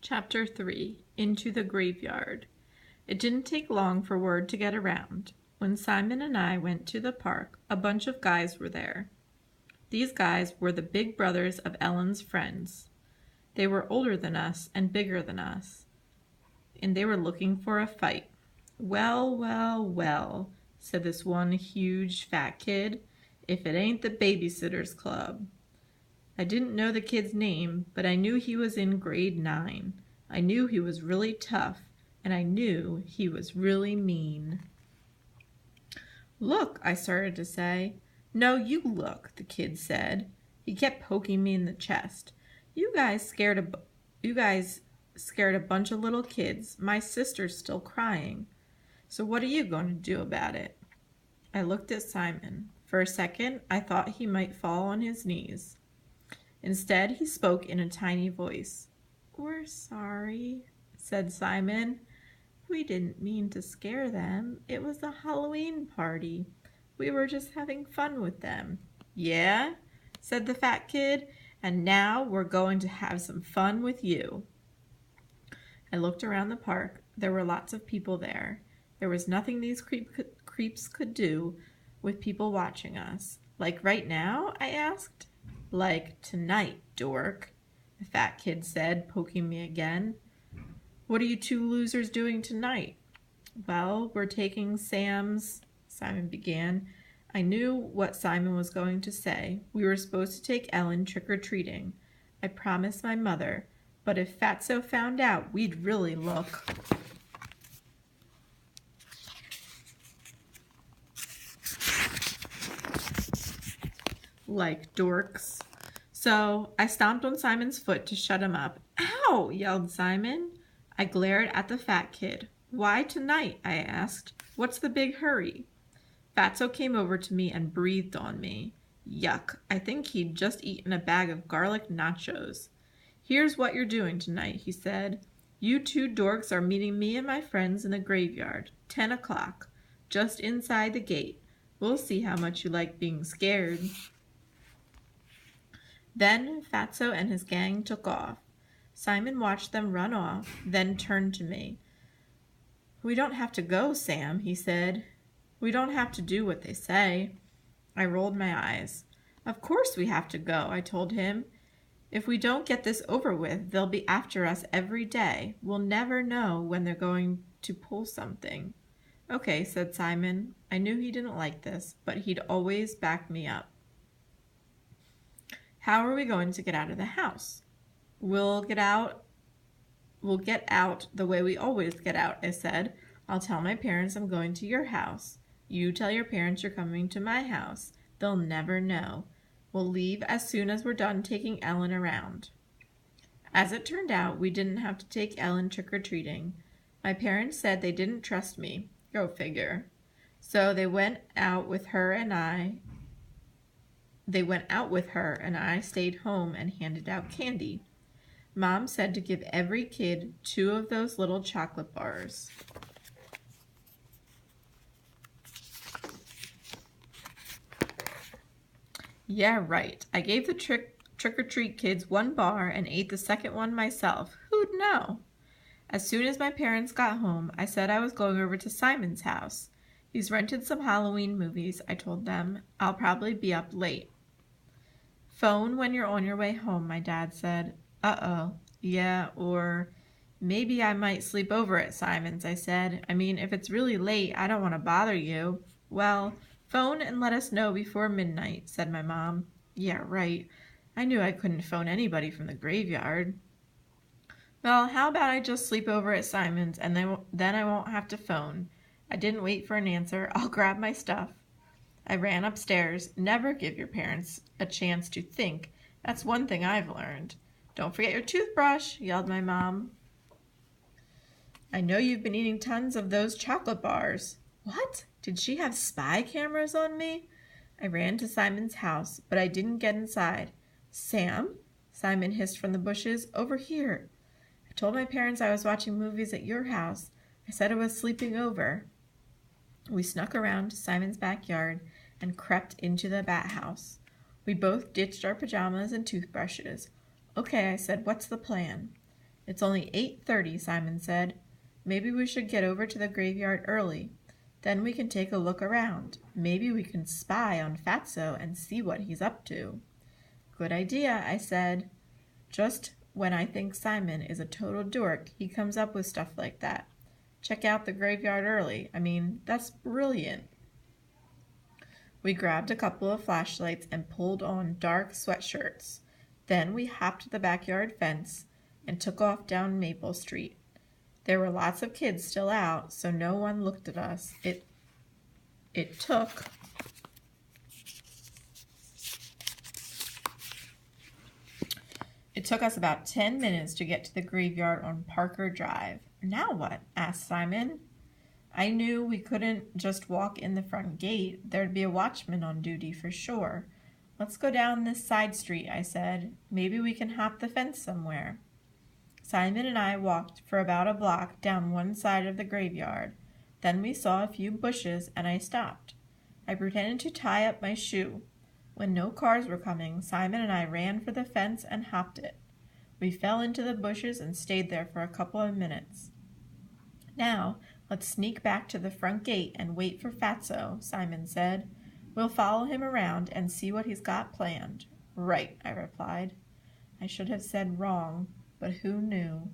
Chapter 3 Into the Graveyard. It didn't take long for word to get around. When Simon and I went to the park, a bunch of guys were there. These guys were the big brothers of Ellen's friends. They were older than us and bigger than us, and they were looking for a fight. "Well, well, well," said this one huge fat kid, "if it ain't the Babysitters Club." I didn't know the kid's name, but I knew he was in grade 9. I knew he was really tough, and I knew he was really mean. "Look," I started to say. "No, you look," the kid said. He kept poking me in the chest. You guys scared a bunch of little kids. My sister's still crying. So what are you going to do about it?" I looked at Simon. For a second, I thought he might fall on his knees. Instead, he spoke in a tiny voice. "We're sorry," said Simon. "We didn't mean to scare them. It was a Halloween party. We were just having fun with them." "Yeah?" said the fat kid. "And now we're going to have some fun with you." I looked around the park. There were lots of people there. There was nothing these creeps could do with people watching us. "Like right now?" I asked. "Like tonight, dork," the fat kid said, poking me again. "What are you two losers doing tonight?" "Well, we're taking Simon began. I knew what Simon was going to say. "We were supposed to take Ellen trick-or-treating. I promised my mother, but if Fatso found out, we'd really look." "Like dorks." So I stomped on Simon's foot to shut him up. "Ow!" yelled Simon. I glared at the fat kid. "Why tonight?" I asked. "What's the big hurry?" Fatso came over to me and breathed on me. Yuck, I think he'd just eaten a bag of garlic nachos. "Here's what you're doing tonight," he said. "You two dorks are meeting me and my friends in the graveyard, 10 o'clock, just inside the gate. We'll see how much you like being scared." Then Fatso and his gang took off. Simon watched them run off, then turned to me. "We don't have to go, Sam," he said. "We don't have to do what they say." I rolled my eyes. "Of course we have to go," I told him. "If we don't get this over with, they'll be after us every day. We'll never know when they're going to pull something." "Okay," said Simon. I knew he didn't like this, but he'd always back me up. "How are we going to get out of the house?" We'll get out the way we always get out," I said. "I'll tell my parents I'm going to your house. You tell your parents you're coming to my house. They'll never know. We'll leave as soon as we're done taking Ellen around." As it turned out, we didn't have to take Ellen trick-or-treating. My parents said they didn't trust me. Go figure. So they went out with her and I stayed home and handed out candy. Mom said to give every kid 2 of those little chocolate bars. Yeah, right. I gave the trick-or-treat kids 1 bar and ate the second one myself. Who'd know? As soon as my parents got home, I said I was going over to Simon's house. He's rented some Halloween movies, I told them. I'll probably be up late. "Phone when you're on your way home," my dad said. "Uh-oh, yeah, or maybe I might sleep over at Simon's," I said. "I mean, if it's really late, I don't want to bother you." "Well, phone and let us know before midnight," said my mom. Yeah, right. I knew I couldn't phone anybody from the graveyard. "Well, how about I just sleep over at Simon's and then I won't have to phone." I didn't wait for an answer. I'll grab my stuff. I ran upstairs. Never give your parents a chance to think. That's one thing I've learned. "Don't forget your toothbrush," yelled my mom. "I know you've been eating tons of those chocolate bars." What? Did she have spy cameras on me? I ran to Simon's house, but I didn't get inside. "Sam?" Simon hissed from the bushes. "Over here." "I told my parents I was watching movies at your house. I said I was sleeping over." We snuck around to Simon's backyard and crept into the bat house. We both ditched our pajamas and toothbrushes. "Okay," I said, "what's the plan?" It's only 8:30, Simon said. Maybe we should get over to the graveyard early. Then we can take a look around. Maybe we can spy on Fatso and see what he's up to. Good idea, I said. Just when I think Simon is a total dork, he comes up with stuff like that. Check out the graveyard early. That's brilliant. We grabbed a couple of flashlights and pulled on dark sweatshirts. Then we hopped the backyard fence and took off down Maple Street. There were lots of kids still out, so no one looked at us. It took us about 10 minutes to get to the graveyard on Parker Drive. Now what? Asked Simon. I knew we couldn't just walk in the front gate. There'd be a watchman on duty for sure. Let's go down this side street, I said. Maybe we can hop the fence somewhere. Simon and I walked for about a block down one side of the graveyard. Then we saw a few bushes and I stopped. I pretended to tie up my shoe. When no cars were coming, Simon and I ran for the fence and hopped it. We fell into the bushes and stayed there for a couple of minutes. Now, let's sneak back to the front gate and wait for Fatso, Simon said. We'll follow him around and see what he's got planned. Right, I replied. I should have said wrong, but who knew?